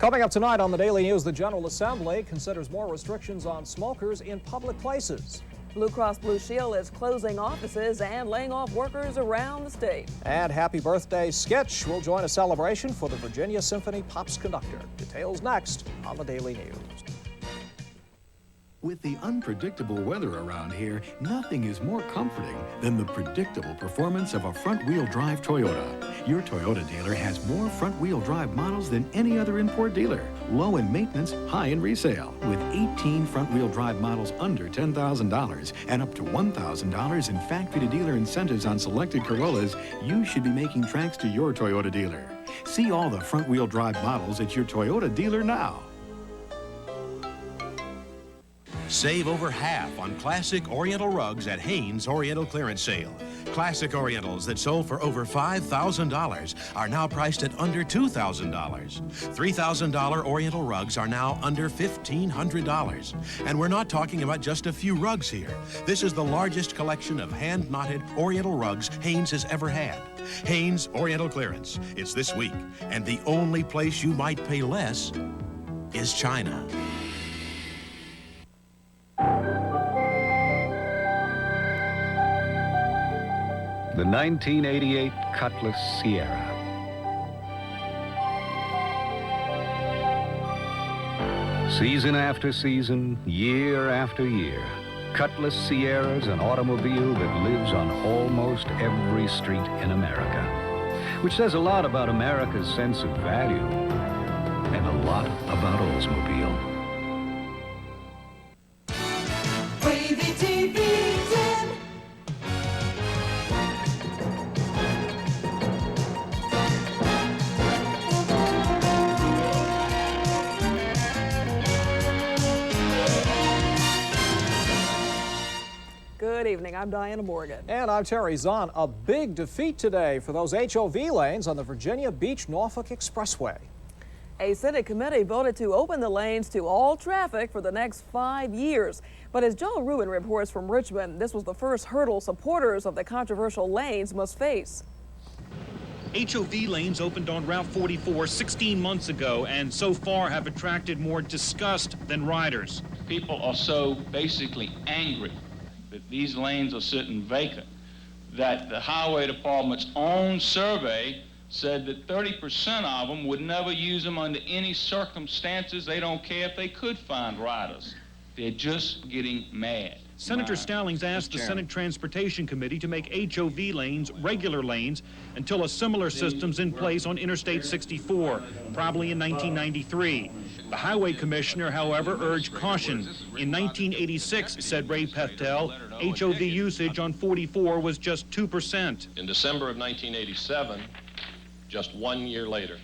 Coming up tonight on the Daily News, the General Assembly considers more restrictions on smokers in public places. Blue Cross Blue Shield is closing offices and laying off workers around the state. And Happy Birthday Skitch will join a celebration for the Virginia Symphony Pops conductor. Details next on the Daily News. With the unpredictable weather around here, nothing is more comforting than the predictable performance of a front-wheel drive Toyota. Your Toyota dealer has more front-wheel drive models than any other import dealer. Low in maintenance, high in resale. With 18 front-wheel drive models under $10,000 and up to $1,000 in factory-to-dealer incentives on selected Corollas, you should be making tracks to your Toyota dealer. See all the front-wheel drive models at your Toyota dealer now. Save over half on classic Oriental rugs at Hanes Oriental Clearance Sale. Classic Orientals that sold for over $5,000 are now priced at under $2,000. $3,000 Oriental rugs are now under $1,500. And we're not talking about just a few rugs here. This is the largest collection of hand-knotted Oriental rugs Hanes has ever had. Hanes Oriental Clearance. It's this week, and the only place you might pay less is China. The 1988 Cutlass Sierra. Season after season, year after year, Cutlass Sierra is an automobile that lives on almost every street in America, which says a lot about America's sense of value and a lot about Oldsmobile. Good evening, I'm Diana Morgan. And I'm Terry Zahn. A big defeat today for those HOV lanes on the Virginia Beach-Norfolk Expressway. A Senate committee voted to open the lanes to all traffic for the next 5 years. But as Joe Rubin reports from Richmond, this was the first hurdle supporters of the controversial lanes must face. HOV lanes opened on Route 44 16 months ago and so far have attracted more disgust than riders. People are so basically angry that these lanes are sitting vacant, that the Highway Department's own survey said that 30% of them would never use them under any circumstances. They don't care if they could find riders. They're just getting mad. Senator Stallings asked the Senate Transportation Committee to make HOV lanes regular lanes until a similar system's in place on Interstate 64, probably in 1993. The Highway Commissioner, however, urged caution. In 1986, said Ray Pethtel, HOV usage on 44 was just 2%. In December of 1987, just 1 year later,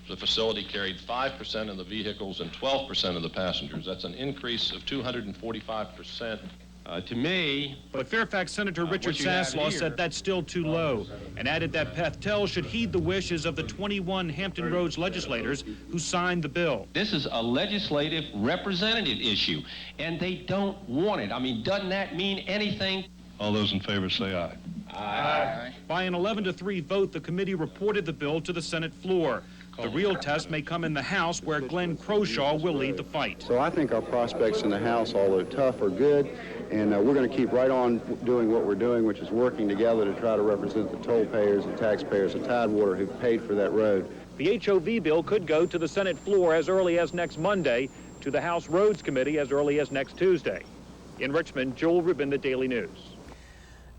the facility carried 5% of the vehicles and 12% of the passengers. That's an increase of 245%. To me. But Fairfax Senator Richard Saslaw said that's still too low and added that Pethtel should heed the wishes of the 21 Hampton Roads legislators who signed the bill. This is a legislative representative issue, and they don't want it. I mean, doesn't that mean anything? All those in favor say aye. Aye. By an 11-3 vote, the committee reported the bill to the Senate floor. The real test may come in the House, where Glenn Croshaw will lead the fight. So I think our prospects in the House, although tough, are good, and we're going to keep right on doing what we're doing, which is working together to try to represent the toll payers and taxpayers of Tidewater who've paid for that road. The HOV bill could go to the Senate floor as early as next Monday, to the House Roads Committee as early as next Tuesday. In Richmond, Joel Rubin, the Daily News.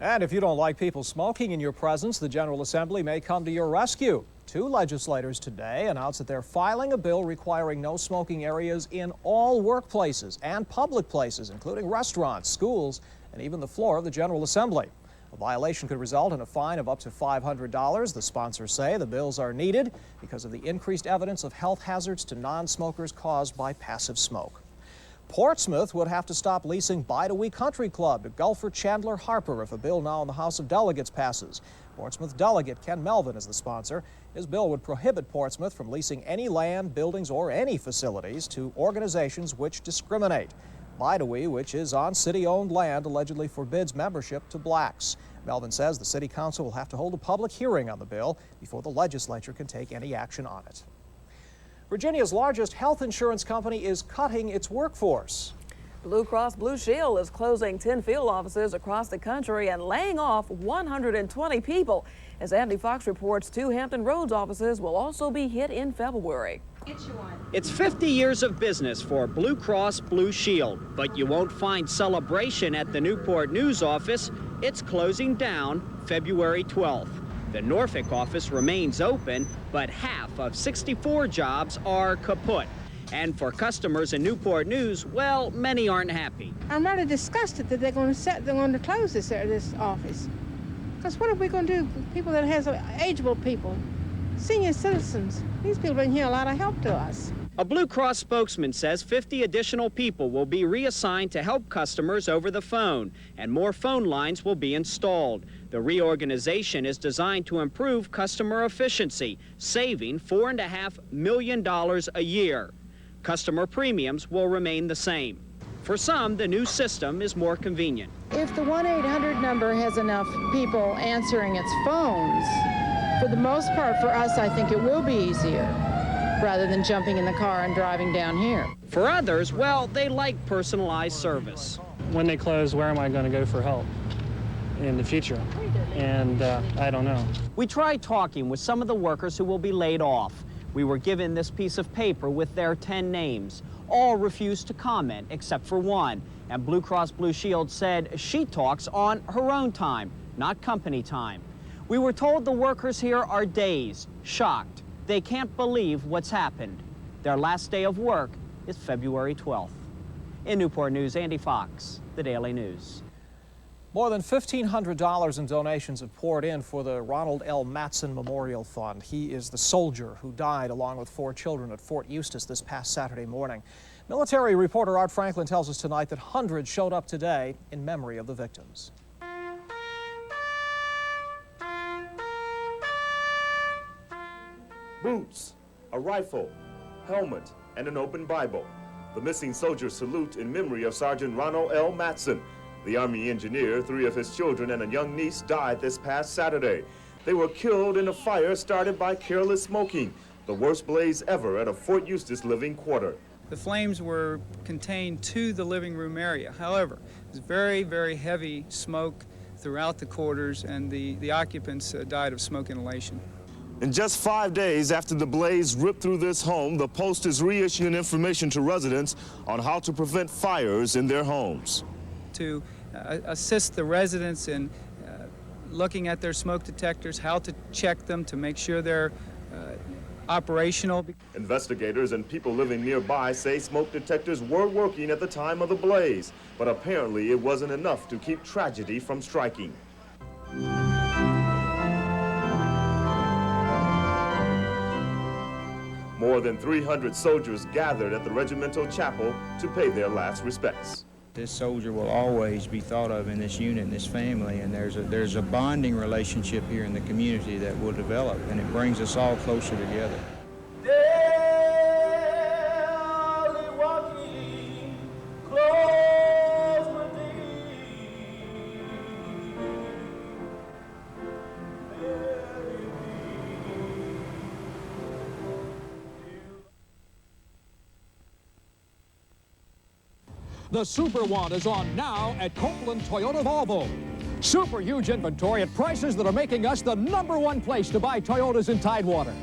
And if you don't like people smoking in your presence, the General Assembly may come to your rescue. 2 legislators today announced that they're filing a bill requiring no smoking areas in all workplaces and public places, including restaurants, schools, and even the floor of the General Assembly. A violation could result in a fine of up to $500. The sponsors say the bills are needed because of the increased evidence of health hazards to non-smokers caused by passive smoke. Portsmouth would have to stop leasing Bide-A-Wee Country Club to Gulfer Chandler Harper if a bill now in the House of Delegates passes. Portsmouth delegate Ken Melvin is the sponsor. His bill would prohibit Portsmouth from leasing any land, buildings, or any facilities to organizations which discriminate. Bide-A-Wee, which is on city-owned land, allegedly forbids membership to blacks. Melvin says the City Council will have to hold a public hearing on the bill before the legislature can take any action on it. Virginia's largest health insurance company is cutting its workforce. Blue Cross Blue Shield is closing 10 field offices across the country and laying off 120 people. As Andy Fox reports, 2 Hampton Roads offices will also be hit in February. It's 50 years of business for Blue Cross Blue Shield, but you won't find celebration at the Newport News office. It's closing down February 12th. The Norfolk office remains open, but half of 64 jobs are kaput. And for customers in Newport News, well, many aren't happy. I'm rather disgusted that they're going to close this office. Because what are we going to do? People that have ageable people, senior citizens, these people bring here a lot of help to us. A Blue Cross spokesman says 50 additional people will be reassigned to help customers over the phone, and more phone lines will be installed. The reorganization is designed to improve customer efficiency, saving $4.5 million a year. Customer premiums will remain the same. For some, the new system is more convenient. If the 1-800 number has enough people answering its phones, for the most part for us, I think it will be easier rather than jumping in the car and driving down here. For others, well, they like personalized service. When they close, where am I going to go for help in the future? And I don't know. We tried talking with some of the workers who will be laid off. We were given this piece of paper with their 10 names. All refused to comment except for one. And Blue Cross Blue Shield said she talks on her own time, not company time. We were told the workers here are dazed, shocked. They can't believe what's happened. Their last day of work is February 12th. In Newport News, Andy Fox, The Daily News. More than $1,500 in donations have poured in for the Ronald L. Mattson Memorial Fund. He is the soldier who died along with 4 children at Fort Eustis this past Saturday morning. Military reporter Art Franklin tells us tonight that hundreds showed up today in memory of the victims. Boots, a rifle, helmet, and an open Bible. The missing soldier salute in memory of Sergeant Ronald L. Mattson. The Army engineer, 3 of his children, and a young niece died this past Saturday. They were killed in a fire started by careless smoking, the worst blaze ever at a Fort Eustis living quarter. The flames were contained to the living room area. However, it was very, very heavy smoke throughout the quarters, and the occupants died of smoke inhalation. In just 5 days after the blaze ripped through this home, the Post is reissuing information to residents on how to prevent fires in their homes. To assist the residents in looking at their smoke detectors, how to check them to make sure they're operational. Investigators and people living nearby say smoke detectors were working at the time of the blaze, but apparently it wasn't enough to keep tragedy from striking. More than 300 soldiers gathered at the regimental chapel to pay their last respects. This soldier will always be thought of in this unit, in this family, and there's a bonding relationship here in the community that will develop, and it brings us all closer together. The Super One is on now at Copeland Toyota Volvo. Super huge inventory at prices that are making us the #1 place to buy Toyotas in Tidewater.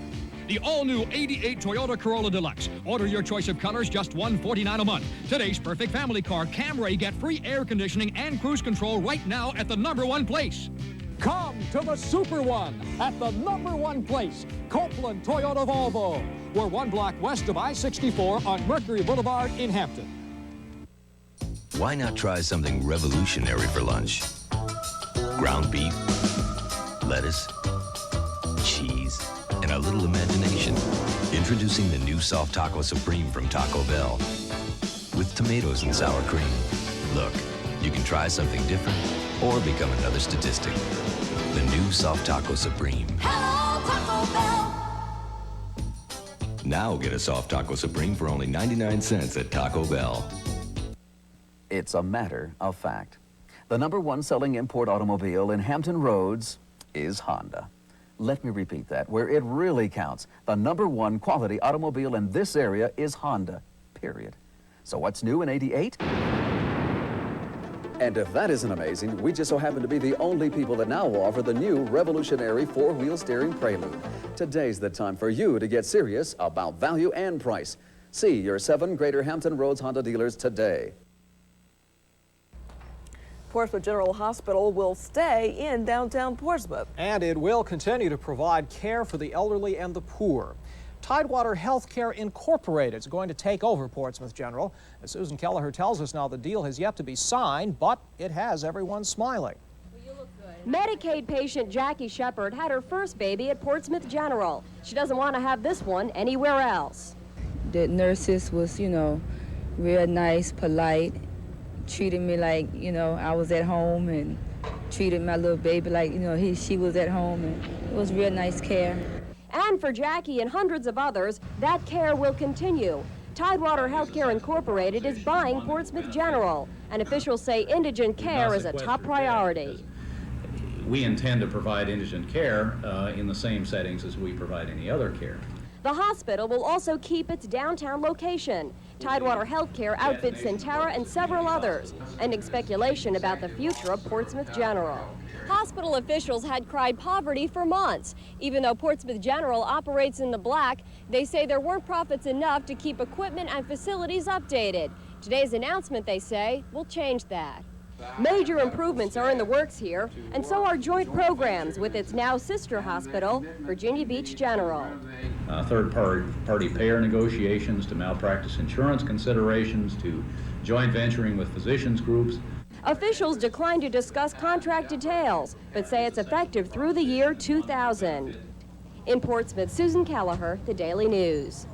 The all-new 88 Toyota Corolla Deluxe. Order your choice of colors, just $149 a month. Today's perfect family car. Camry, get free air conditioning and cruise control right now at the #1 place. Come to the Super One at the #1 place, Copeland Toyota Volvo. We're 1 block west of I-64 on Mercury Boulevard in Hampton. Why not try something revolutionary for lunch? Ground beef, lettuce, cheese, and a little imagination. Introducing the new Soft Taco Supreme from Taco Bell. With tomatoes and sour cream. Look, you can try something different or become another statistic. The new Soft Taco Supreme. Hello, Taco Bell. Now get a Soft Taco Supreme for only 99 cents at Taco Bell. It's a matter of fact. The #1 selling import automobile in Hampton Roads is Honda. Let me repeat that. Where it really counts, the #1 quality automobile in this area is Honda, period. So what's new in '88? And if that isn't amazing, we just so happen to be the only people that now offer the new revolutionary 4-wheel steering Prelude. Today's the time for you to get serious about value and price. See your 7 Greater Hampton Roads Honda dealers today. Portsmouth General Hospital will stay in downtown Portsmouth. And it will continue to provide care for the elderly and the poor. Tidewater Healthcare Incorporated is going to take over Portsmouth General. As Susan Kelleher tells us now, the deal has yet to be signed, but it has everyone smiling. Medicaid patient Jackie Shepard had her first baby at Portsmouth General. She doesn't want to have this one anywhere else. The nurses was, real nice, polite, treated me like, I was at home, and treated my little baby like, she was at home, and it was real nice care. And for Jackie and hundreds of others, that care will continue. Tidewater Healthcare Incorporated is buying Portsmouth General, and officials say indigent care is a top priority. We intend to provide indigent care in the same settings as we provide any other care. The hospital will also keep its downtown location. Tidewater Healthcare outfits Centara and several others, ending speculation about the future of Portsmouth General. Hospital officials had cried poverty for months. Even though Portsmouth General operates in the black, they say there weren't profits enough to keep equipment and facilities updated. Today's announcement, they say, will change that. Major improvements are in the works here, and so are joint programs with its now sister hospital, Virginia Beach General. Third-party payer negotiations, to malpractice insurance considerations, to joint venturing with physicians groups. Officials declined to discuss contract details, but say it's effective through the year 2000. In Portsmouth, Susan Kelleher, The Daily News.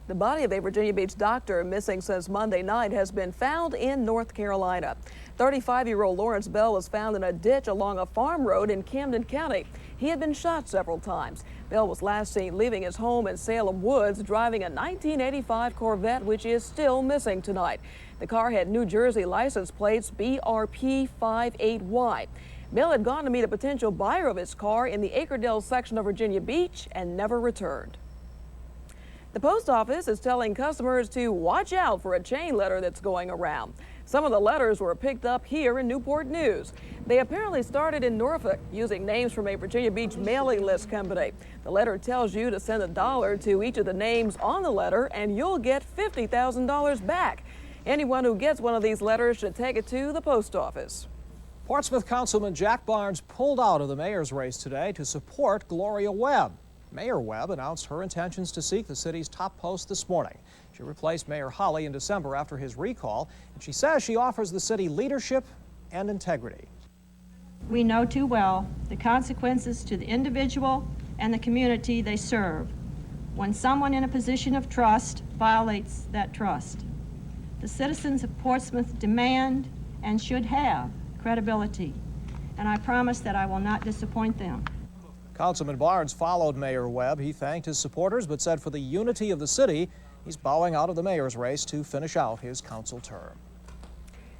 The body of a Virginia Beach doctor missing since Monday night has been found in North Carolina. 35-year-old Lawrence Bell was found in a ditch along a farm road in Camden County. He had been shot several times. Bell was last seen leaving his home in Salem Woods driving a 1985 Corvette, which is still missing tonight. The car had New Jersey license plates BRP58Y. Bell had gone to meet a potential buyer of his car in the Acredale section of Virginia Beach and never returned. The post office is telling customers to watch out for a chain letter that's going around. Some of the letters were picked up here in Newport News. They apparently started in Norfolk using names from a Virginia Beach mailing list company. The letter tells you to send $1 to each of the names on the letter and you'll get $50,000 back. Anyone who gets one of these letters should take it to the post office. Portsmouth Councilman Jack Barnes pulled out of the mayor's race today to support Gloria Webb. Mayor Webb announced her intentions to seek the city's top post this morning. She replaced Mayor Holley in December after his recall, and she says she offers the city leadership and integrity. We know too well the consequences to the individual and the community they serve when someone in a position of trust violates that trust. The citizens of Portsmouth demand and should have credibility, and I promise that I will not disappoint them. Councilman Barnes followed Mayor Webb. He thanked his supporters but said for the unity of the city, he's bowing out of the mayor's race to finish out his council term.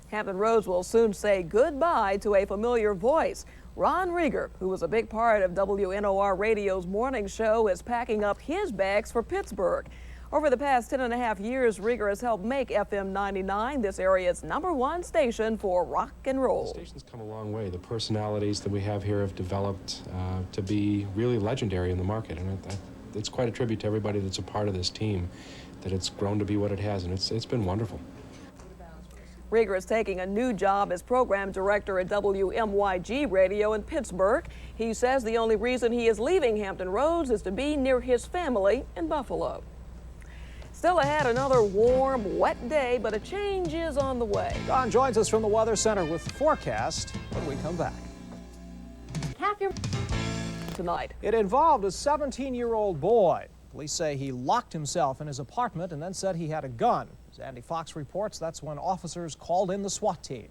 Hampton Roads will soon say goodbye to a familiar voice. Ron Reeger, who was a big part of WNOR Radio's morning show, is packing up his bags for Pittsburgh. Over the past 10.5 years, Reeger has helped make FM99 this area's #1 station for rock and roll. The station's come a long way. The personalities that we have here have developed to be really legendary in the market, and it's quite a tribute to everybody that's a part of this team that it's grown to be what it has, and it's been wonderful. Reeger is taking a new job as program director at WMYG Radio in Pittsburgh. He says the only reason he is leaving Hampton Roads is to be near his family in Buffalo. Still ahead, another warm, wet day, but a change is on the way. Don joins us from the Weather Center with the forecast when we come back. Tonight. It involved a 17-year-old boy. Police say he locked himself in his apartment and then said he had a gun. As Andy Fox reports, that's when officers called in the SWAT team.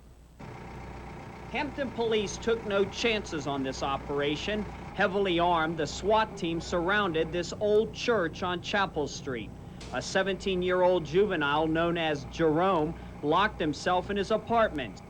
Hampton police took no chances on this operation. Heavily armed, the SWAT team surrounded this old church on Chapel Street. A 17-year-old juvenile known as Jerome locked himself in his apartment.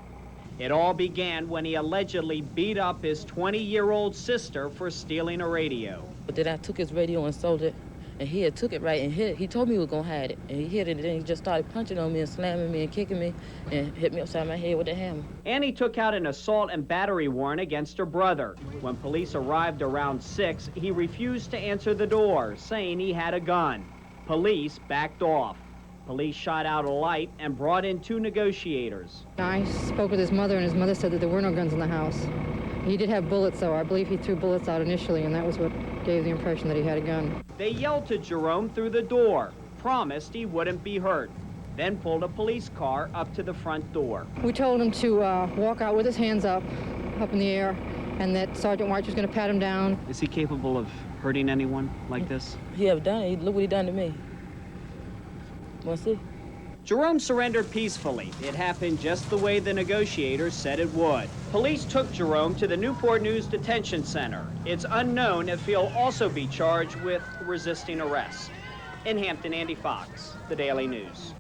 It all began when he allegedly beat up his 20-year-old sister for stealing a radio. But then I took his radio and sold it, and he had took it right and hit it. He told me he was gonna hide it, and he hit it, and then he just started punching on me and slamming me and kicking me and hit me upside my head with a hammer. Annie took out an assault and battery warrant against her brother. When police arrived around 6, he refused to answer the door, saying he had a gun. Police backed off. Police shot out a light and brought in 2 negotiators. I spoke with his mother, and his mother said that there were no guns in the house. He did have bullets, though. I believe he threw bullets out initially, and that was what gave the impression that he had a gun. They yelled to Jerome through the door, promised he wouldn't be hurt, then pulled a police car up to the front door. We told him to walk out with his hands up in the air, and that Sergeant White was going to pat him down. Is he capable of hurting anyone like this? He have done it. Look what he done to me. We'll see. Jerome surrendered peacefully. It happened just the way the negotiators said it would. Police took Jerome to the Newport News Detention Center. It's unknown if he'll also be charged with resisting arrest. In Hampton, Andy Fox, The Daily News.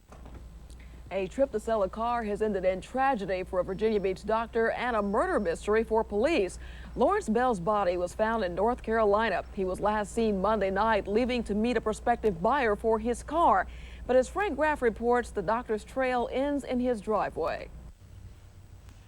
A trip to sell a car has ended in tragedy for a Virginia Beach doctor and a murder mystery for police. Lawrence Bell's body was found in North Carolina. He was last seen Monday night leaving to meet a prospective buyer for his car. But as Frank Graff reports, the doctor's trail ends in his driveway.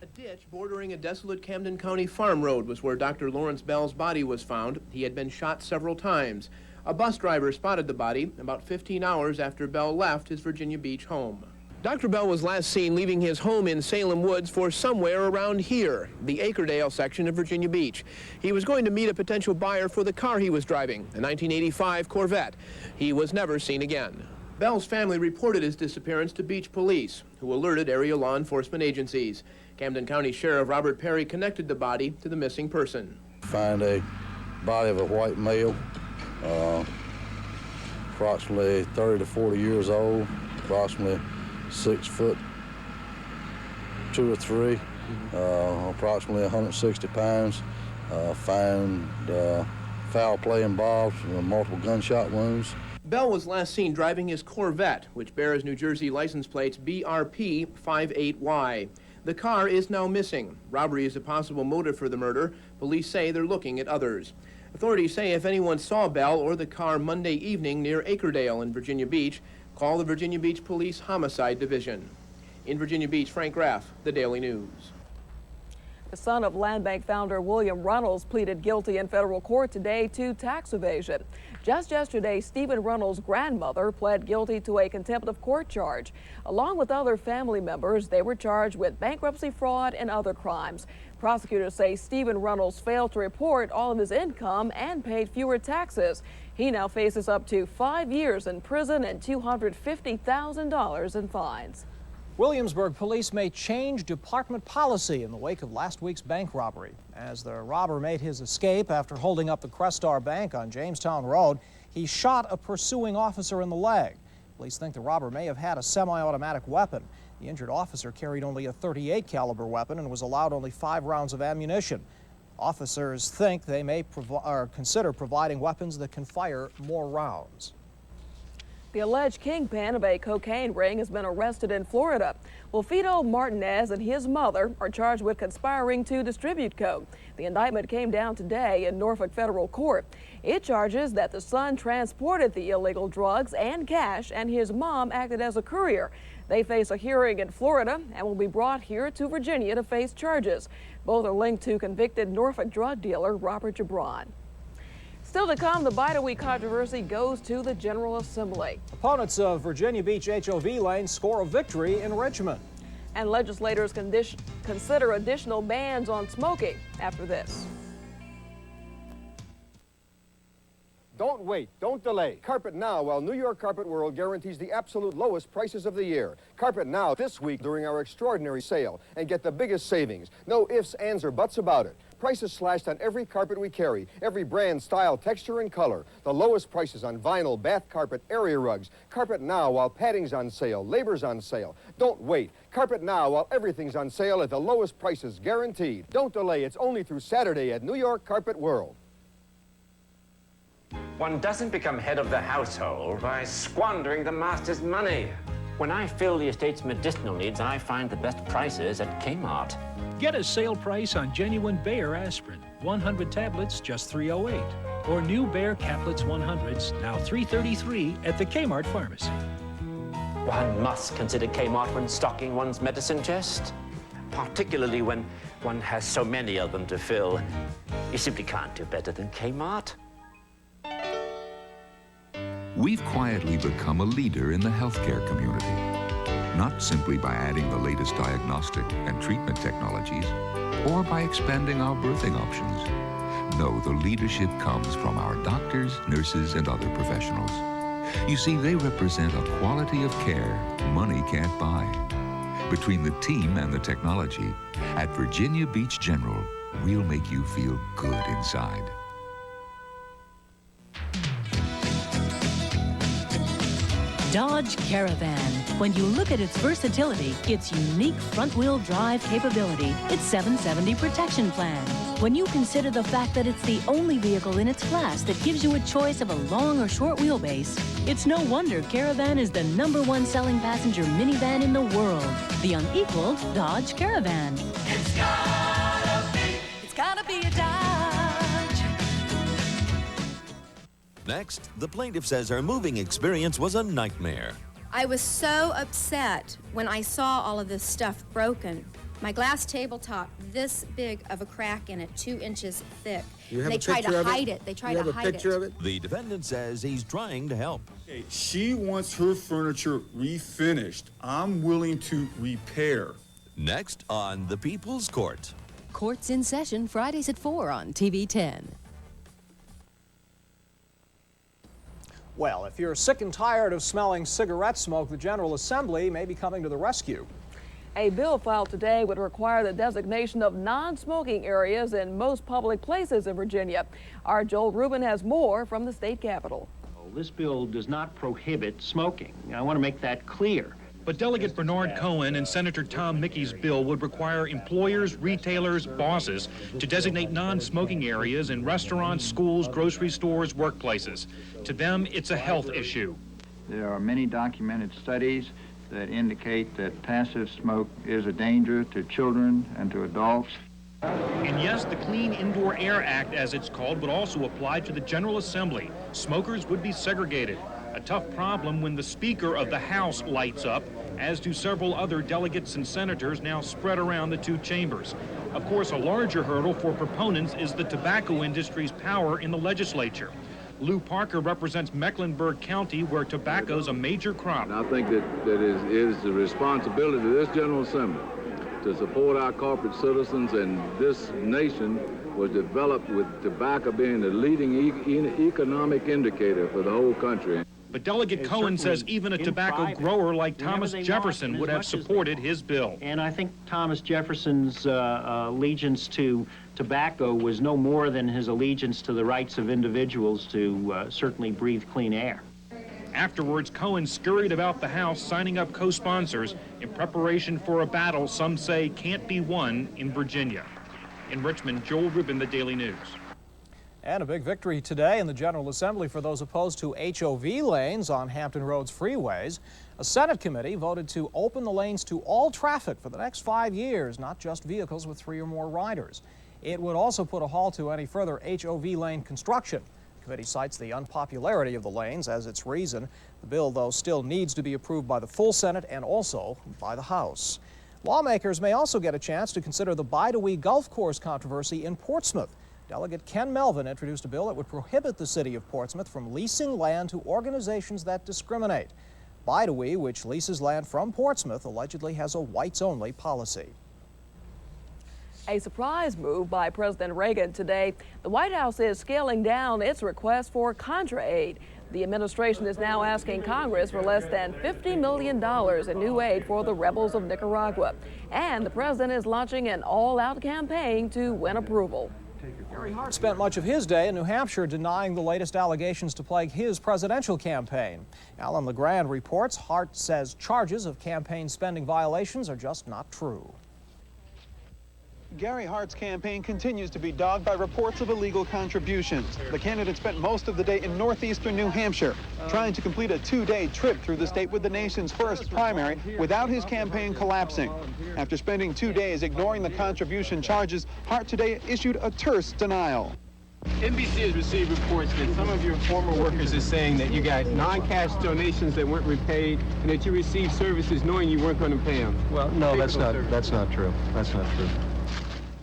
A ditch bordering a desolate Camden County farm road was where Dr. Lawrence Bell's body was found. He had been shot several times. A bus driver spotted the body about 15 hours after Bell left his Virginia Beach home. Dr. Bell was last seen leaving his home in Salem Woods for somewhere around here, the Acredale section of Virginia Beach. He was going to meet a potential buyer for the car he was driving, a 1985 Corvette. He was never seen again. Bell's family reported his disappearance to Beach Police, who alerted area law enforcement agencies. Camden County Sheriff Robert Perry connected the body to the missing person. Find a body of a white male, approximately 30 to 40 years old, approximately 6 foot 2 or 3, approximately 160 pounds. Found foul play involved, multiple gunshot wounds. Bell was last seen driving his Corvette, which bears New Jersey license plates BRP58Y. The car is now missing. Robbery is a possible motive for the murder. Police say they're looking at others. Authorities say if anyone saw Bell or the car Monday evening near Acredale in Virginia Beach, call the Virginia Beach Police Homicide Division. In Virginia Beach, Frank Graff, The Daily News. The son of Land Bank founder William Runnels pleaded guilty in federal court today to tax evasion. Just yesterday, Stephen Runnels' grandmother pled guilty to a contempt of court charge. Along with other family members, they were charged with bankruptcy fraud and other crimes. Prosecutors say Stephen Runnels failed to report all of his income and paid fewer taxes. He now faces up to 5 years in prison and $250,000 in fines. Williamsburg police may change department policy in the wake of last week's bank robbery. As the robber made his escape after holding up the Crestar Bank on Jamestown Road, he shot a pursuing officer in the leg. Police think the robber may have had a semi-automatic weapon. The injured officer carried only a .38 caliber weapon and was allowed only 5 rounds of ammunition. Officers think they may consider providing weapons that can fire more rounds. The alleged kingpin of a cocaine ring has been arrested in Florida. Wilfredo Martinez and his mother are charged with conspiring to distribute coke. The indictment came down today in Norfolk Federal Court. It charges that the son transported the illegal drugs and cash, and his mom acted as a courier. They face a hearing in Florida and will be brought here to Virginia to face charges. Both are linked to convicted Norfolk drug dealer Robert Gibran. Still to come, the Bite Week controversy goes to the General Assembly. Opponents of Virginia Beach HOV lanes score a victory in Richmond. And legislators consider additional bans on smoking after this. Don't wait, don't delay. Carpet now while New York Carpet World guarantees the absolute lowest prices of the year. Carpet now this week during our extraordinary sale and get the biggest savings. No ifs, ands, or buts about it. Prices slashed on every carpet we carry, every brand, style, texture, and color. The lowest prices on vinyl, bath carpet, area rugs. Carpet now while padding's on sale, labor's on sale. Don't wait. Carpet now while everything's on sale at the lowest prices guaranteed. Don't delay. It's only through Saturday at New York Carpet World. One doesn't become head of the household by squandering the master's money. When I fill the estate's medicinal needs, I find the best prices at Kmart. Get a sale price on genuine Bayer aspirin, 100 tablets, just $3.08. Or new Bayer Caplets 100s, now $3.33 at the Kmart pharmacy. One must consider Kmart when stocking one's medicine chest, particularly when one has so many of them to fill. You simply can't do better than Kmart. We've quietly become a leader in the healthcare community, not simply by adding the latest diagnostic and treatment technologies or by expanding our birthing options. No, the leadership comes from our doctors, nurses, and other professionals. You see, they represent a quality of care money can't buy. Between the team and the technology, at Virginia Beach General, we'll make you feel good inside. Dodge Caravan. When you look at its versatility, its unique front-wheel drive capability, its 770 protection plan. When you consider the fact that it's the only vehicle in its class that gives you a choice of a long or short wheelbase, it's no wonder Caravan is the #1 selling passenger minivan in the world. The unequaled Dodge Caravan. It's gotta be a Dodge. Next, the plaintiff says her moving experience was a nightmare. I was so upset when I saw all of this stuff broken. My glass tabletop, this big of a crack in it, 2 inches thick. They try to hide it. They try to hide it. The defendant says he's trying to help. She wants her furniture refinished. I'm willing to repair. Next on The People's Court. Court's in session Fridays at 4 on TV 10. Well, if you're sick and tired of smelling cigarette smoke, the General Assembly may be coming to the rescue. A bill filed today would require the designation of non-smoking areas in most public places in Virginia. Our Joel Rubin has more from the state capitol. This bill does not prohibit smoking. I want to make that clear. But Delegate Bernard Cohen and Senator Tom Mickey's bill would require employers, retailers, bosses to designate non-smoking areas in restaurants, schools, grocery stores, workplaces. To them, it's a health issue. There are many documented studies that indicate that passive smoke is a danger to children and to adults. And yes, the Clean Indoor Air Act, as it's called, would also apply to the General Assembly. Smokers would be segregated. A tough problem when the Speaker of the House lights up, as do several other delegates and senators now spread around the 2 chambers. Of course, a larger hurdle for proponents is the tobacco industry's power in the legislature. Lou Parker represents Mecklenburg County, where tobacco's a major crop. And I think that it is the responsibility of this General Assembly to support our corporate citizens, and this nation was developed with tobacco being the leading economic indicator for the whole country. But Delegate Cohen says even a tobacco grower like Thomas Jefferson would have supported his bill. And I think Thomas Jefferson's allegiance to tobacco was no more than his allegiance to the rights of individuals to certainly breathe clean air. Afterwards, Cohen scurried about the House signing up co-sponsors in preparation for a battle some say can't be won in Virginia. In Richmond, Joel Rubin, The Daily News. And a big victory today in the General Assembly for those opposed to HOV lanes on Hampton Road's freeways. A Senate committee voted to open the lanes to all traffic for the next 5 years, not just vehicles with 3 or more riders. It would also put a halt to any further HOV lane construction. The committee cites the unpopularity of the lanes as its reason. The bill, though, still needs to be approved by the full Senate and also by the House. Lawmakers may also get a chance to consider the Bidewee Golf Course controversy in Portsmouth. Delegate Ken Melvin introduced a bill that would prohibit the city of Portsmouth from leasing land to organizations that discriminate. Bidewee, which leases land from Portsmouth, allegedly has a whites-only policy. A surprise move by President Reagan today. The White House is scaling down its request for Contra aid. The administration is now asking Congress for less than $50 million in new aid for the rebels of Nicaragua. And the president is launching an all-out campaign to win approval. Gary Hart spent much of his day in New Hampshire denying the latest allegations to plague his presidential campaign. Alan LeGrand reports Hart says charges of campaign spending violations are just not true. Gary Hart's campaign continues to be dogged by reports of illegal contributions. The candidate spent most of the day in northeastern New Hampshire, trying to complete a 2-day trip through the state with the nation's first primary without his campaign collapsing. After spending 2 days ignoring the contribution charges, Hart today issued a terse denial. NBC has received reports that some of your former workers are saying that you got non-cash donations that weren't repaid and that you received services knowing you weren't going to pay them. Well, no, that's not true. That's not true.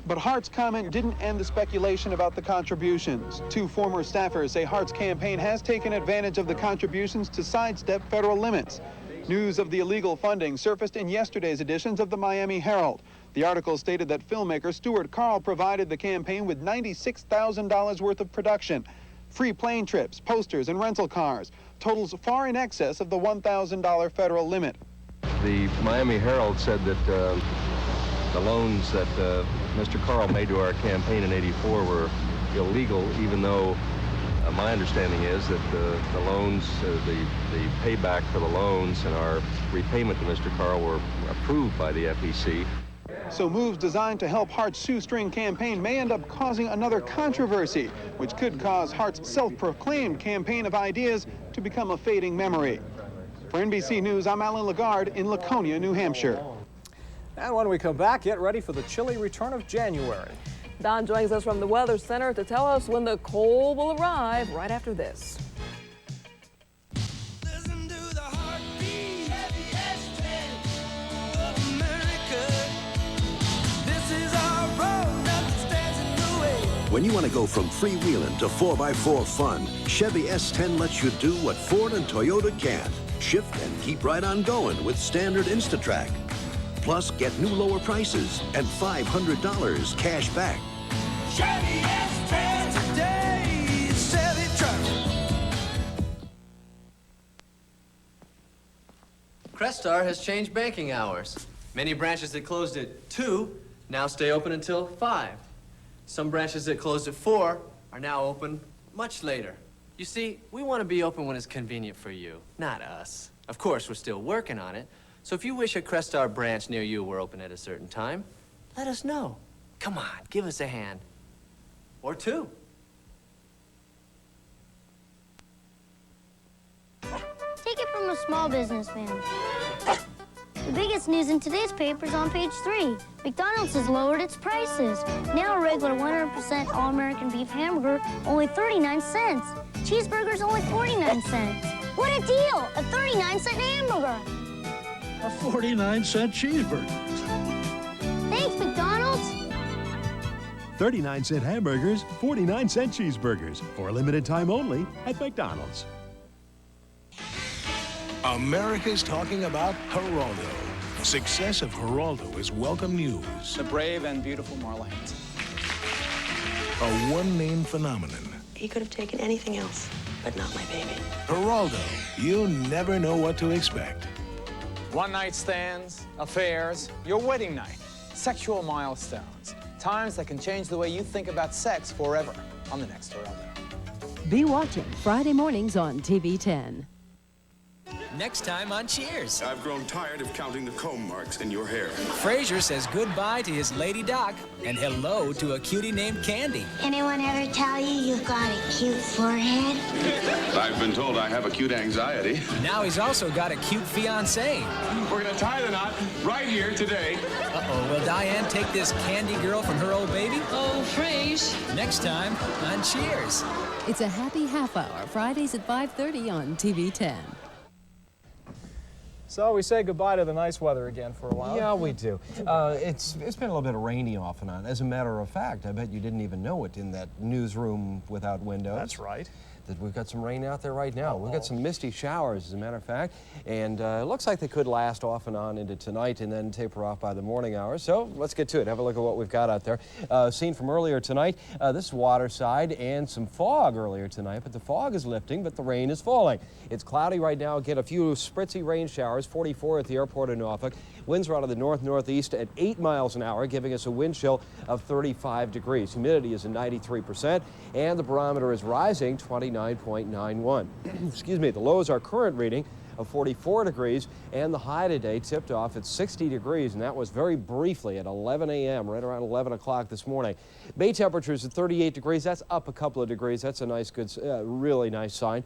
But Hart's comment didn't end the speculation about the contributions. 2 former staffers say Hart's campaign has taken advantage of the contributions to sidestep federal limits. News of the illegal funding surfaced in yesterday's editions of the Miami Herald. The article stated that filmmaker Stuart Carl provided the campaign with $96,000 worth of production, free plane trips, posters, and rental cars, totals far in excess of the $1,000 federal limit. The Miami Herald said that the loans that Mr. Carl made to our campaign in '84 were illegal, even though my understanding is that the loans, the payback for the loans and our repayment to Mr. Carl were approved by the FEC. So moves designed to help Hart's shoestring campaign may end up causing another controversy, which could cause Hart's self-proclaimed campaign of ideas to become a fading memory. For NBC News, I'm Alan Lagarde in Laconia, New Hampshire. And when we come back, get ready for the chilly return of January. Don joins us from the Weather Center to tell us when the cold will arrive right after this. When you want to go from freewheeling to 4x4 fun, Chevy S10 lets you do what Ford and Toyota can't. Shift and keep right on going with standard InstaTrack. Plus, get new lower prices and $500 cash back. Chevy S10 today, Chevy truck. Crestar has changed banking hours. Many branches that closed at 2 now stay open until 5. Some branches that closed at 4 are now open much later. You see, we want to be open when it's convenient for you, not us. Of course, we're still working on it. So if you wish a Crestar branch near you were open at a certain time, let us know. Come on, give us a hand. Or 2. Take it from a small businessman. The biggest news in today's paper is on page 3. McDonald's has lowered its prices. Now a regular 100% all-American beef hamburger, only 39 cents. Cheeseburgers, only 49 cents. What a deal! A 39-cent hamburger. A 49-cent cheeseburger. Thanks, McDonald's. 39-cent hamburgers, 49-cent cheeseburgers. For a limited time only at McDonald's. America's talking about Geraldo. The success of Geraldo is welcome news. The brave and beautiful Marlins. A one-name phenomenon. He could have taken anything else, but not my baby. Geraldo, you never know what to expect. One-night stands, affairs, your wedding night, sexual milestones, times that can change the way you think about sex forever. On the next Geraldo. Be watching Friday mornings on TV 10. Next time on Cheers. I've grown tired of counting the comb marks in your hair. Frasier says goodbye to his lady Doc and hello to a cutie named Candy. Anyone ever tell you you've got a cute forehead? I've been told I have acute anxiety. Now he's also got a cute fiancée. We're gonna tie the knot right here today. Uh-oh, will Diane take this Candy girl from her old baby? Oh, Frasier. Next time on Cheers. It's a happy half hour, Fridays at 5:30 on TV 10. So we say goodbye to the nice weather again for a while. Yeah, we do. It's been a little bit rainy off and on. As a matter of fact, I bet you didn't even know it in that newsroom without windows. That's right. That we've got some rain out there right now. We've got some misty showers, as a matter of fact, and it looks like they could last off and on into tonight and then taper off by the morning hours. So let's get to it. Have a look at what we've got out there. Seen from earlier tonight, this is waterside and some fog earlier tonight, but the fog is lifting, but the rain is falling. It's cloudy right now. Get a few spritzy rain showers, 44 at the airport in Norfolk. Winds are out of the north-northeast at 8 miles an hour, giving us a wind chill of 35 degrees. Humidity is at 93%, and the barometer is rising 29.91. Excuse me, the lows are current reading of 44 degrees, and the high today tipped off at 60 degrees, and that was very briefly at 11 a.m., right around 11 o'clock this morning. Bay temperatures at 38 degrees. That's up a couple of degrees. That's a nice, good, really nice sign.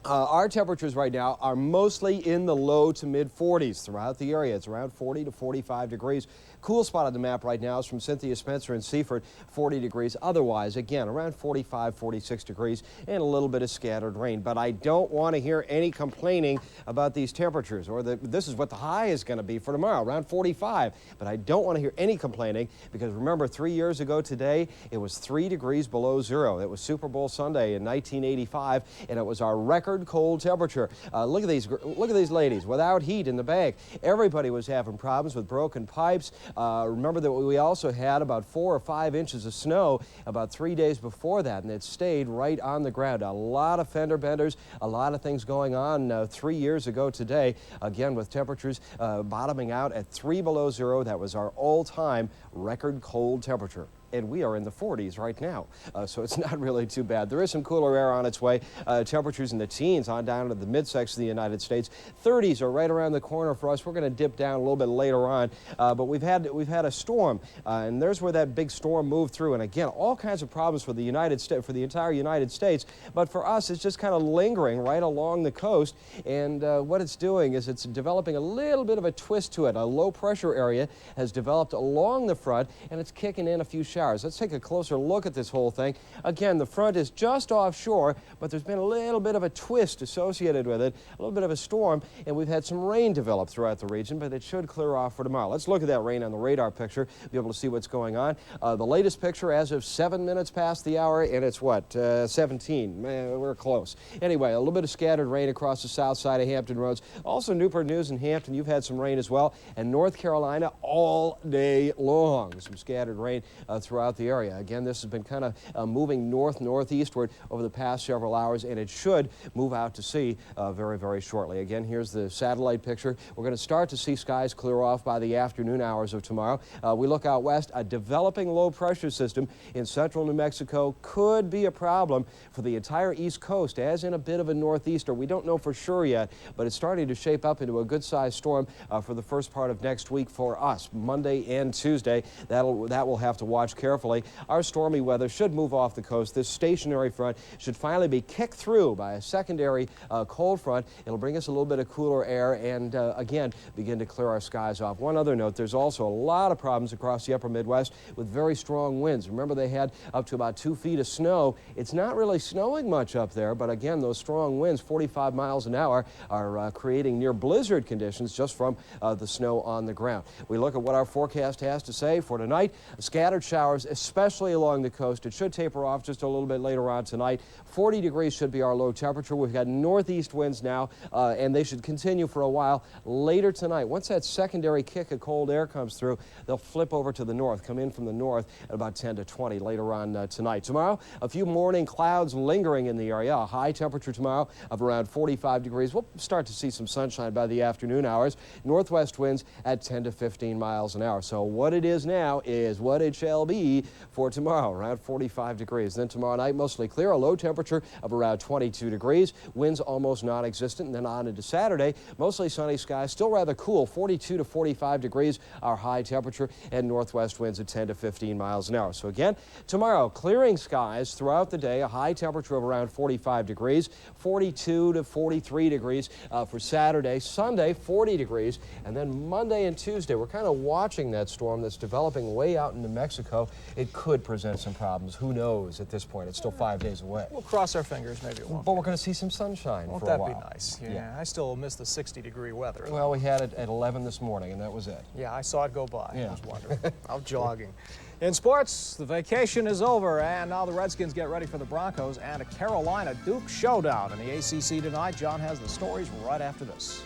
Our temperatures right now are mostly in the low to mid 40s throughout the area. It's around 40 to 45 degrees. Cool spot on the map right now is from Cynthia Spencer in Seaford, 40 degrees. Otherwise, again, around 45, 46 degrees and a little bit of scattered rain. But I don't want to hear any complaining about these temperatures, or this is what the high is going to be for tomorrow, around 45. But I don't want to hear any complaining, because remember, 3 years ago today, it was 3 degrees below zero. It was Super Bowl Sunday in 1985, and it was our record cold temperature. Look at these ladies without heat in the bank. Everybody was having problems with broken pipes. Remember that we also had about 4 or 5 inches of snow about 3 days before that, and it stayed right on the ground. A lot of fender benders, a lot of things going on 3 years ago today, again with temperatures bottoming out at 3 below zero. That was our all-time record cold temperature. And we are in the 40s right now, so it's not really too bad. There is some cooler air on its way. Temperatures in the teens on down to the midsection of the United States. 30s are right around the corner for us. We're going to dip down a little bit later on, but we've had a storm, and there's where that big storm moved through. And again, all kinds of problems for the entire United States. But for us, it's just kind of lingering right along the coast. And what it's doing is it's developing a little bit of a twist to it. A low pressure area has developed along the front, and it's kicking in a few showers. Let's take a closer look at this whole thing. Again, the front is just offshore, but there's been a little bit of a twist associated with it, a little bit of a storm, and we've had some rain develop throughout the region, but it should clear off for tomorrow. Let's look at that rain on the radar picture, be able to see what's going on. The latest picture as of 7 minutes past the hour, and it's what, 17. We're close. Anyway, a little bit of scattered rain across the south side of Hampton Roads. Also, Newport News and Hampton, you've had some rain as well, and North Carolina all day long. Some scattered rain throughout the area. Again, this has been kind of moving northeastward over the past several hours, and it should move out to sea very, very shortly. Again, here's the satellite picture. We're going to start to see skies clear off by the afternoon hours of tomorrow. We look out west. A developing low pressure system in central New Mexico could be a problem for the entire East Coast, as in a bit of a northeaster. We don't know for sure yet, but it's starting to shape up into a good-sized storm for the first part of next week for us, Monday and Tuesday. That we'll have to watch carefully. Our stormy weather should move off the coast. This stationary front should finally be kicked through by a secondary cold front. It'll bring us a little bit of cooler air and, again, begin to clear our skies off. One other note, there's also a lot of problems across the upper Midwest with very strong winds. Remember, they had up to about 2 feet of snow. It's not really snowing much up there, but again, those strong winds, 45 miles an hour, are creating near blizzard conditions just from the snow on the ground. We look at what our forecast has to say for tonight. Scattered showers, especially along the coast. It should taper off just a little bit later on tonight. 40 degrees should be our low temperature. We've got northeast winds now, and they should continue for a while later tonight. Once that secondary kick of cold air comes through, they'll flip over to the north, come in from the north at about 10 to 20 later on tonight. Tomorrow, a few morning clouds lingering in the area. A high temperature tomorrow of around 45 degrees. We'll start to see some sunshine by the afternoon hours. Northwest winds at 10 to 15 miles an hour. So what it is now is what it shall be for tomorrow, around 45 degrees. Then tomorrow night, mostly clear, a low temperature of around 22 degrees. Winds almost non-existent. And then on into Saturday, mostly sunny skies, still rather cool, 42 to 45 degrees, our high temperature, and northwest winds at 10 to 15 miles an hour. So again, tomorrow, clearing skies throughout the day, a high temperature of around 45 degrees, 42 to 43 degrees for Saturday. Sunday, 40 degrees. And then Monday and Tuesday, we're kind of watching that storm that's developing way out in New Mexico. It could present some problems. Who knows at this point? It's still 5 days away. We'll cross our fingers. Maybe it won't. But we're going to see some sunshine Won't for a that while. be nice? Yeah, I still miss the 60-degree weather. Well, we had it at 11 this morning, and that was it. Yeah, I saw it go by. Yeah. It was wonderful. Out jogging. In sports, the vacation is over, and now the Redskins get ready for the Broncos and a Carolina Duke showdown in the ACC tonight. John has the stories right after this.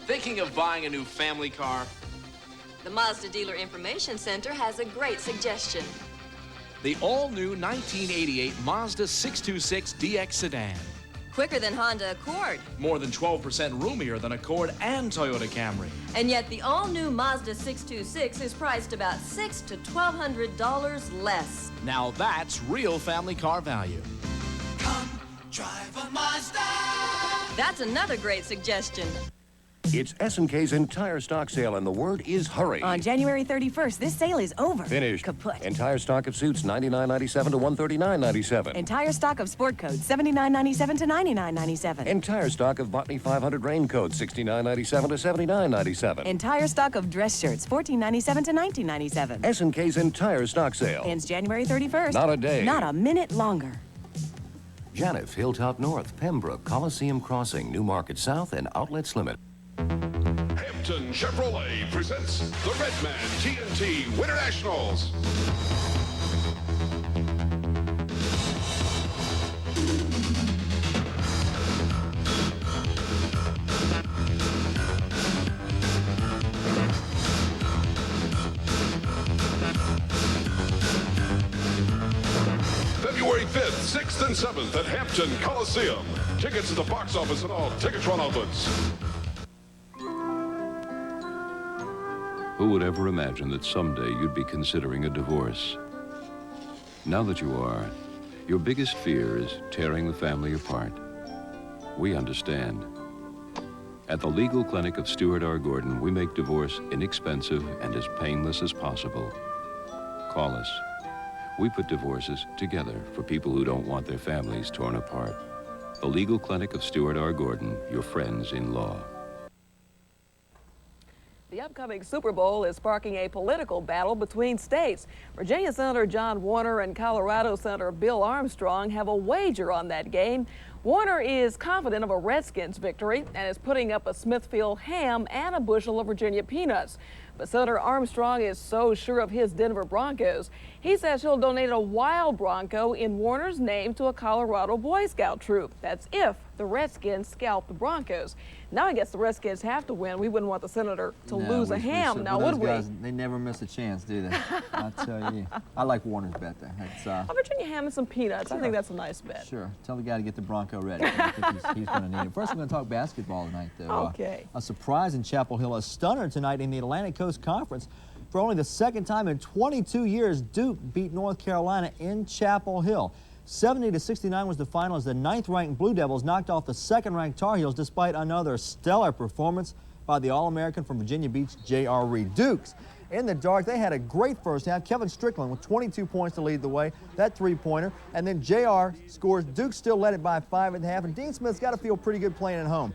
Thinking of buying a new family car? The Mazda Dealer Information Center has a great suggestion. The all-new 1988 Mazda 626 DX sedan. Quicker than Honda Accord. More than 12% roomier than Accord and Toyota Camry. And yet the all-new Mazda 626 is priced about $600 to $1,200 less. Now that's real family car value. Come drive a Mazda. That's another great suggestion. It's S&K's entire stock sale, and the word is hurry. On January 31st, this sale is over. Finished. Kaput. Entire stock of suits, $99.97 to $139.97. Entire stock of sport coats, $79.97 to $99.97. Entire stock of Botany 500 raincoats, $69.97 to $79.97. Entire stock of dress shirts, $14.97 to $19.97. S&K's entire stock sale. Ends January 31st. Not a day. Not a minute longer. Janif, Hilltop North, Pembroke, Coliseum Crossing, Newmarket South, and Outlets Limit. Hampton Chevrolet presents the Redman TNT Winter Nationals. February 5th, 6th, and 7th at Hampton Coliseum. Tickets at the box office and all Ticketron outlets. Who would ever imagine that someday you'd be considering a divorce? Now that you are, your biggest fear is tearing the family apart. We understand. At the Legal Clinic of Stuart R. Gordon, we make divorce inexpensive and as painless as possible. Call us. We put divorces together for people who don't want their families torn apart. The Legal Clinic of Stuart R. Gordon, your friends in law. The upcoming Super Bowl is sparking a political battle between states. Virginia Senator John Warner and Colorado Senator Bill Armstrong have a wager on that game. Warner is confident of a Redskins victory and is putting up a Smithfield ham and a bushel of Virginia peanuts. But Senator Armstrong is so sure of his Denver Broncos, he says he'll donate a wild Bronco in Warner's name to a Colorado Boy Scout troop. That's if the Redskins scalp the Broncos. Now I guess the Redskins have to win. We wouldn't want the senator to lose a ham, now would we? Guys, they never miss a chance, do they? I tell you. I like Warner's bet there. It's, a Virginia ham and some peanuts. Sure. I think that's a nice bet. Sure. Tell the guy to get the Bronco ready. I think he's going to need it. First, we're going to talk basketball tonight, though. Okay. A surprise in Chapel Hill, a stunner tonight in the Atlantic Coast Conference. For only the second time in 22 years, Duke beat North Carolina in Chapel Hill. 70-69 was the final as the 9th-ranked Blue Devils knocked off the 2nd-ranked Tar Heels despite another stellar performance by the All-American from Virginia Beach, J.R. Reed. Dukes in the dark. They had a great first half. Kevin Strickland with 22 points to lead the way, that three-pointer. And then J.R. scores. Duke still led it by 5 at the half. And Dean Smith's got to feel pretty good playing at home.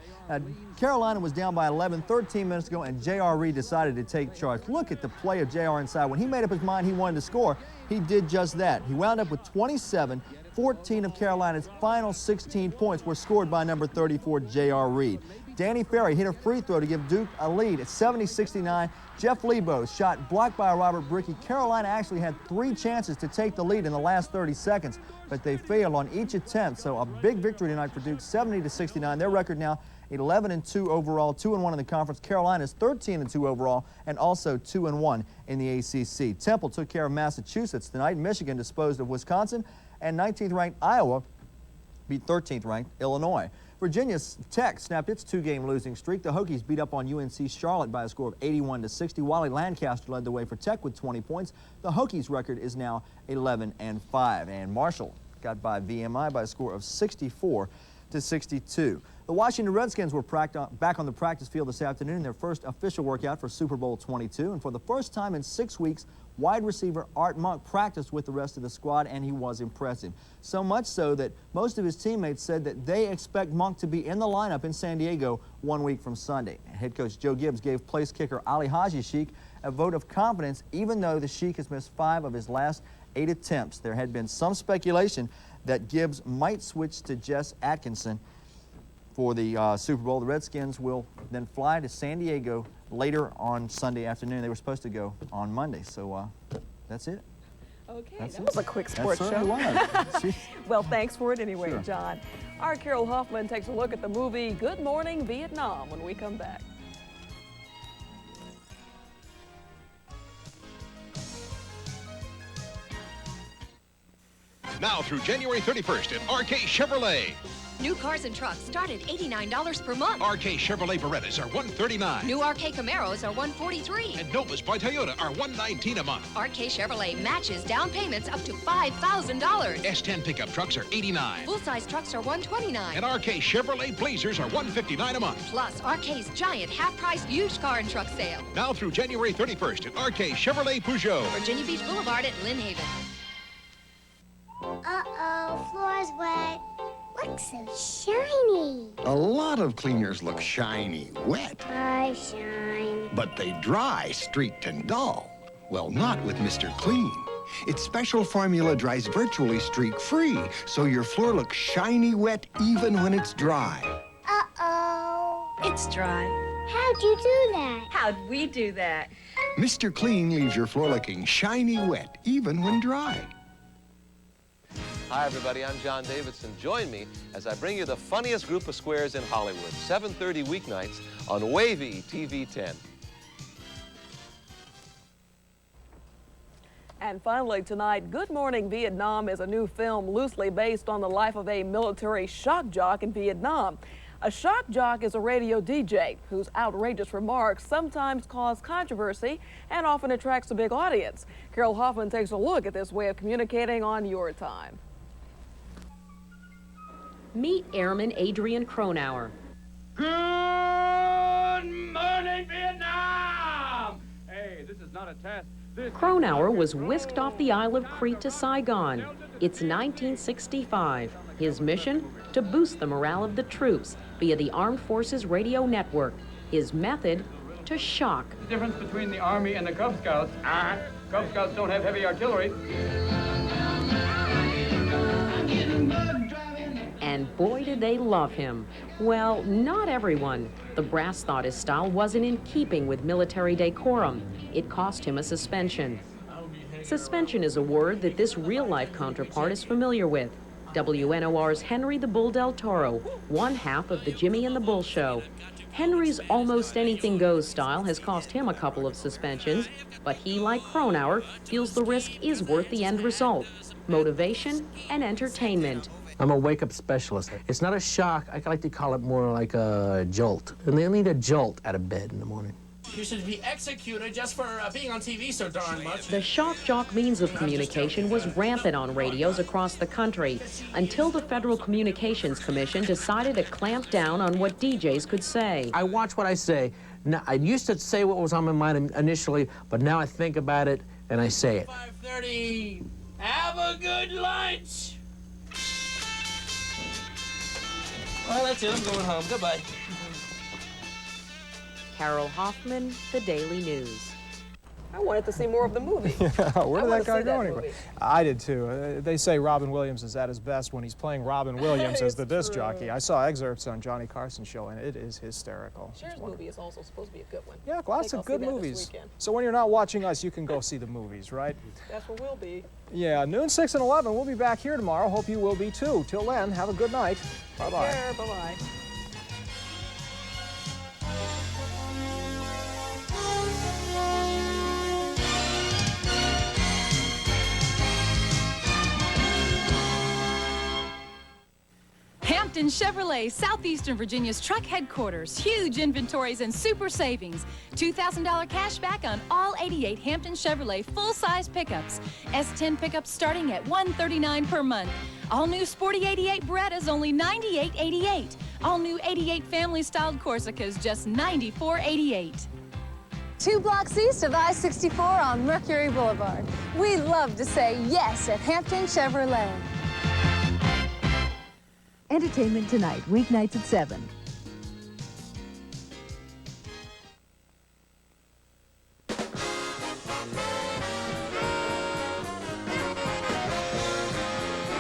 Carolina was down by 11, 13 minutes ago, and J.R. Reed decided to take charge. Look at the play of J.R. inside. When he made up his mind he wanted to score, he did just that. He wound up with 27. 14 of Carolina's final 16 points were scored by number 34, J.R. Reed. Danny Ferry hit a free throw to give Duke a lead at 70-69. Jeff Lebo's shot blocked by Robert Brickey. Carolina actually had 3 chances to take the lead in the last 30 seconds, but they failed on each attempt. So a big victory tonight for Duke, 70-69. Their record now 11-2 overall, 2-1 in the conference. Carolina's 13-2 overall, and also 2-1 in the ACC. Temple took care of Massachusetts tonight. Michigan disposed of Wisconsin, and 19th-ranked Iowa beat 13th-ranked Illinois. Virginia Tech snapped its 2-game losing streak. The Hokies beat up on UNC Charlotte by a score of 81-60. Wally Lancaster led the way for Tech with 20 points. The Hokies' record is now 11-5. And Marshall got by VMI by a score of 64-62. The Washington Redskins were back on the practice field this afternoon in their first official workout for Super Bowl 22. And for the first time in 6 weeks, wide receiver Art Monk practiced with the rest of the squad, and he was impressive. So much so that most of his teammates said that they expect Monk to be in the lineup in San Diego 1 week from Sunday. Head coach Joe Gibbs gave place kicker Ali Haji Sheik a vote of confidence, even though the Sheik has missed 5 of his last 8 attempts. There had been some speculation that Gibbs might switch to Jess Atkinson for the Super Bowl. The Redskins will then fly to San Diego later on Sunday afternoon. They were supposed to go on Monday, so that's it. Okay, that's that was a quick sports show. Was. Well, thanks for it anyway, Sure. John. Our Carol Hoffman takes a look at the movie Good Morning Vietnam when we come back. Now through January 31st at RK Chevrolet. New cars and trucks start at $89 per month. RK Chevrolet Berettas are $139. New RK Camaros are $143. And Novas by Toyota are $119 a month. RK Chevrolet matches down payments up to $5,000. S10 pickup trucks are $89. Full-size trucks are $129. And RK Chevrolet Blazers are $159 a month. Plus, RK's giant half-price used car and truck sale. Now through January 31st at RK Chevrolet Peugeot. Virginia Beach Boulevard at Lynn Haven. Uh-oh, floor's wet. Looks so shiny. A lot of cleaners look shiny, wet. I shine. But they dry, streaked, and dull. Well, not with Mr. Clean. Its special formula dries virtually streak-free, so your floor looks shiny wet even when it's dry. Uh-oh. It's dry. How'd you do that? How'd we do that? Mr. Clean leaves your floor looking shiny wet even when dry. Hi, everybody. I'm John Davidson. Join me as I bring you the funniest group of squares in Hollywood, 7:30 weeknights on Wavy TV 10. And finally tonight, Good Morning Vietnam is a new film loosely based on the life of a military shock jock in Vietnam. A shock jock is a radio DJ whose outrageous remarks sometimes cause controversy and often attracts a big audience. Carol Hoffman takes a look at this way of communicating on your time. Meet Airman Adrian Cronauer. Good morning, Vietnam! Hey, this is not a test. Cronauer was whisked off the Isle of Crete to Saigon. It's 1965. His mission? To boost the morale of the troops via the Armed Forces Radio Network. His method? To shock. The difference between the Army and the Cub Scouts. Cub Scouts don't have heavy artillery. And boy, did they love him. Well, not everyone. The brass thought his style wasn't in keeping with military decorum. It cost him a suspension. Suspension is a word that this real-life counterpart is familiar with. WNOR's Henry the Bull Del Toro, one half of the Jimmy and the Bull Show. Henry's almost anything goes style has cost him a couple of suspensions, but he, like Cronauer, feels the risk is worth the end result. Motivation and entertainment. I'm a wake-up specialist. It's not a shock. I like to call it more like a jolt. And they need a jolt out of bed in the morning. You should be executed just for being on TV so darn much. The shock jock means of communication was rampant on radios across the country until the Federal Communications Commission decided to clamp down on what DJs could say. I watch what I say. Now, I used to say what was on my mind initially, but now I think about it and I say it. 5:30. Have a good lunch. Well, that's it. I'm going home. Goodbye. Carol Hoffman, The Daily News. I wanted to see more of the movie. Yeah, where did that guy go anyway? I did too. They say Robin Williams is at his best when he's playing Robin Williams as the disc jockey. I saw excerpts on Johnny Carson's show, and it is hysterical. Cher's movie is also supposed to be a good one. Yeah, lots of good movies. So when you're not watching us, you can go see the movies, right? That's where we'll be. Yeah, noon, 6, and 11. We'll be back here tomorrow. Hope you will be too. Till then, have a good night. Bye-bye. Take care. Bye-bye. Hampton Chevrolet, Southeastern Virginia's truck headquarters. Huge inventories and super savings. $2,000 cash back on all 88 Hampton Chevrolet full-size pickups. S10 pickups starting at $139 per month. All new Sporty 88 Berettas, only $98.88. All new 88 family-styled Corsicas, just $94.88. 2 blocks east of I-64 on Mercury Boulevard. We love to say yes at Hampton Chevrolet. Entertainment Tonight, weeknights at 7.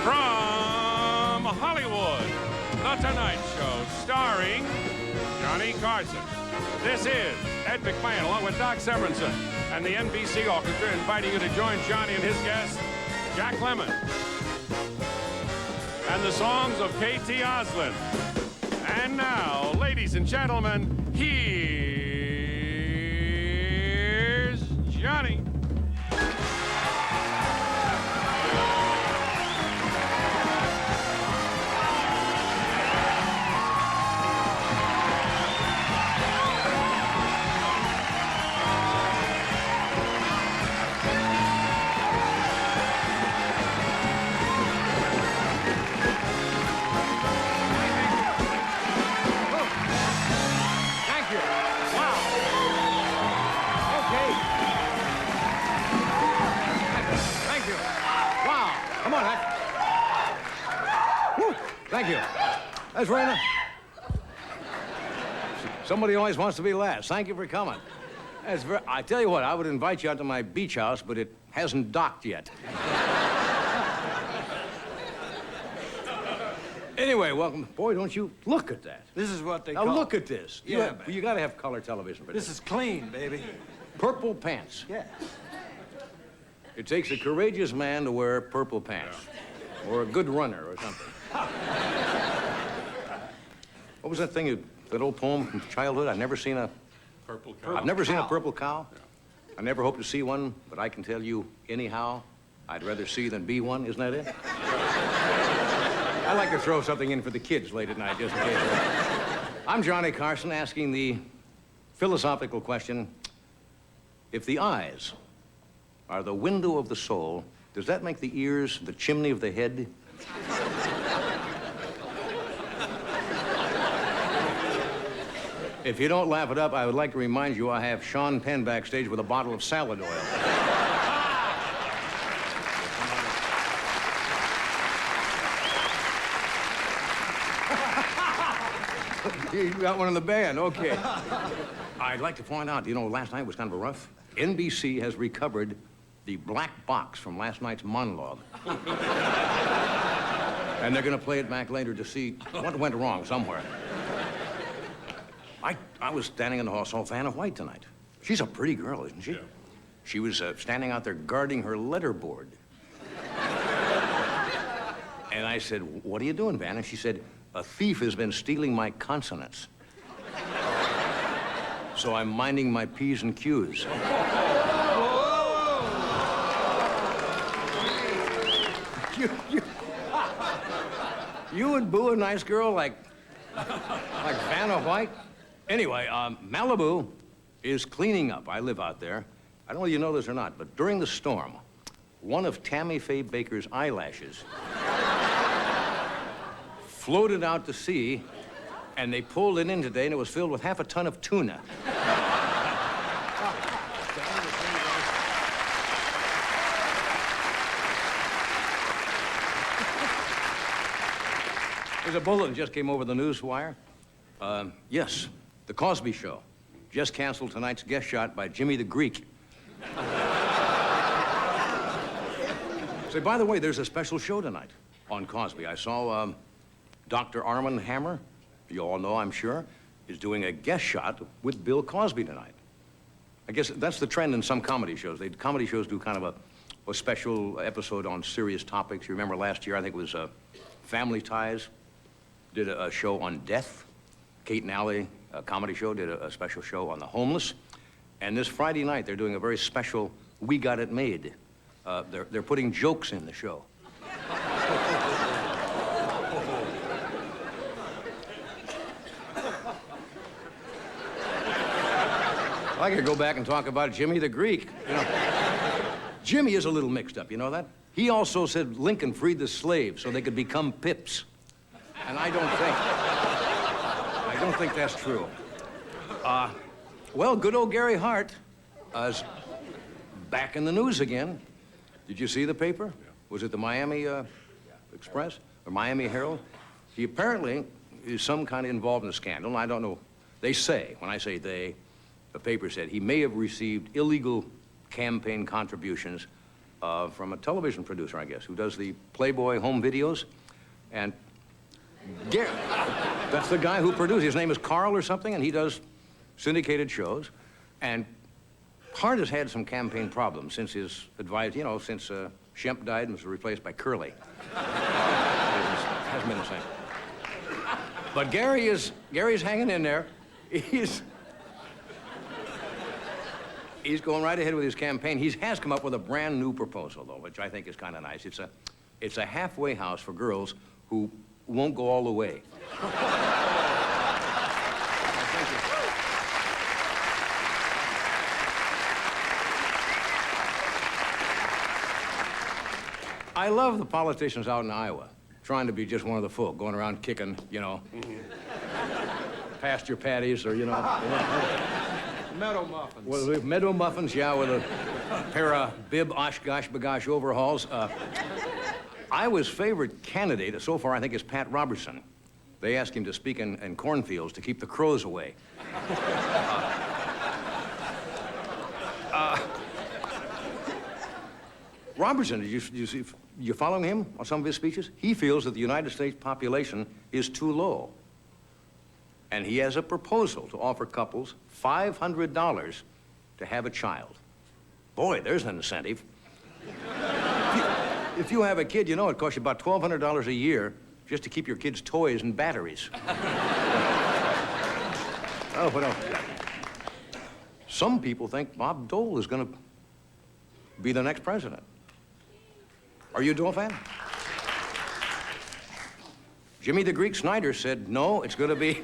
From Hollywood, The Tonight Show, starring Johnny Carson. This is Ed McMahon, along with Doc Severinsen, and the NBC Orchestra, inviting you to join Johnny and his guest, Jack Lemmon, and the songs of K.T. Oslin. And now, ladies and gentlemen, here's Johnny. Thank you. That's right enough. Somebody always wants to be last. Thank you for coming. I tell you what, I would invite you out to my beach house, but it hasn't docked yet. Anyway, welcome. Boy, don't you look at that. This is what they now call... look at this. Yeah, you got to have color television for this. This is clean, baby. Purple pants. Yeah. It takes a courageous man to wear purple pants. Or a good runner or something. What was that thing, that old poem from childhood? I've never seen a... Purple cow. I've never seen a purple cow. Yeah. I never hope to see one, but I can tell you anyhow, I'd rather see than be one. Isn't that it? I like to throw something in for the kids late at night, just in case. I'm Johnny Carson, asking the philosophical question, if the eyes are the window of the soul, does that make the ears the chimney of the head? If you don't laugh it up, I would like to remind you I have Sean Penn backstage with a bottle of salad oil. You got one in the band, okay. I'd like to point out, you know, last night was kind of a rough. NBC has recovered the black box from last night's monologue. And they're going to play it back later to see what went wrong somewhere. I was standing in the hall, saw Vanna White tonight. She's a pretty girl, isn't she? Yeah. She was standing out there guarding her letterboard. And I said, what are you doing, Vanna? She said, a thief has been stealing my consonants. So I'm minding my P's and Q's. You would boo a nice girl like Vanna White? Anyway, Malibu is cleaning up. I live out there. I don't know if you know this or not, but during the storm, one of Tammy Faye Baker's eyelashes floated out to sea, and they pulled it in today, and it was filled with half a ton of tuna. There's a bulletin just came over the news wire. Yes, The Cosby Show just canceled tonight's guest shot by Jimmy the Greek. Say, by the way, there's a special show tonight on Cosby. I saw Dr. Armand Hammer, you all know, I'm sure, is doing a guest shot with Bill Cosby tonight. I guess that's the trend in some comedy shows. Comedy shows do kind of a special episode on serious topics. You remember last year, I think it was Family Ties, did a show on death. Kate and Allie, a comedy show, did a special show on the homeless. And this Friday night, they're doing a very special We Got It Made. They're putting jokes in the show. I could go back and talk about Jimmy the Greek. You know, Jimmy is a little mixed up, you know that? He also said Lincoln freed the slaves so they could become pips. And I don't think that's true. Well, good old Gary Hart is back in the news again. Did you see the paper? Yeah. Was it the Miami Express or Miami Herald? He apparently is some kind of involved in a scandal, and I don't know. They say, when I say they, the paper said he may have received illegal campaign contributions from a television producer, I guess, who does the Playboy home videos. And Gary, that's the guy who produced. His name is Carl or something, and he does syndicated shows. And Hart has had some campaign problems since his advice, you know, since Shemp died and was replaced by Curly. Hasn't been the same. But Gary's hanging in there. He's going right ahead with his campaign. He has come up with a brand new proposal, though, which I think is kind of nice. It's a halfway house for girls who won't go all the way. Thank you. I love the politicians out in Iowa trying to be just one of the folk, going around kicking, you know, past your patties or, you know. Meadow muffins. Well, meadow muffins, yeah, with a pair of bib Oshkosh Bagosh overhauls. Iowa's favorite candidate so far, I think, is Pat Robertson. They asked him to speak in cornfields to keep the crows away. Robertson, you following him on some of his speeches? He feels that the United States population is too low. And he has a proposal to offer couples $500 to have a child. Boy, there's an incentive. If you have a kid, you know it costs you about $1,200 a year just to keep your kids' toys and batteries. Oh, what else? Some people think Bob Dole is going to be the next president. Are you a Dole fan? Jimmy the Greek Snyder said, no, it's going to be...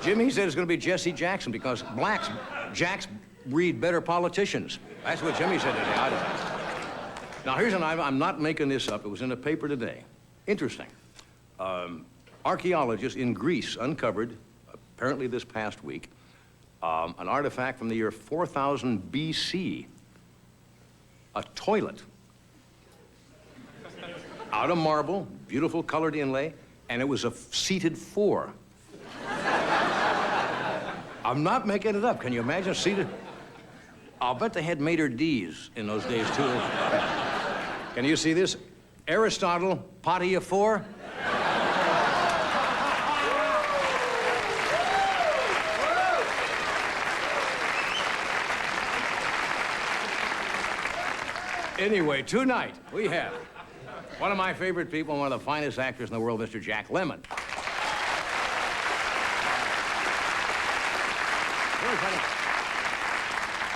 Jimmy said it's going to be Jesse Jackson because Jacks breed better politicians. That's what Jimmy said today. Now, here's I'm not making this up. It was in a paper today. Interesting. Archaeologists in Greece uncovered, apparently this past week, an artifact from the year 4000 BC. A toilet. Out of marble, beautiful colored inlay, and it was a seated four. I'm not making it up. Can you imagine seated? I'll bet they had maitre d's in those days, too. Can you see this? Aristotle, potty of four. Anyway, tonight we have one of my favorite people, one of the finest actors in the world, Mr. Jack Lemmon.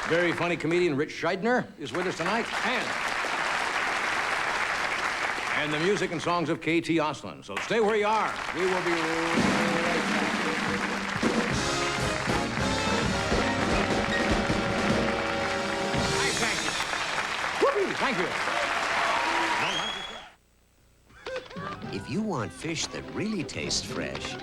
Very funny comedian Rich Scheidner is with us tonight, and the music and songs of K.T. Oslin. So stay where you are. We will be right back. Thank you. If you want fish that really tastes fresh,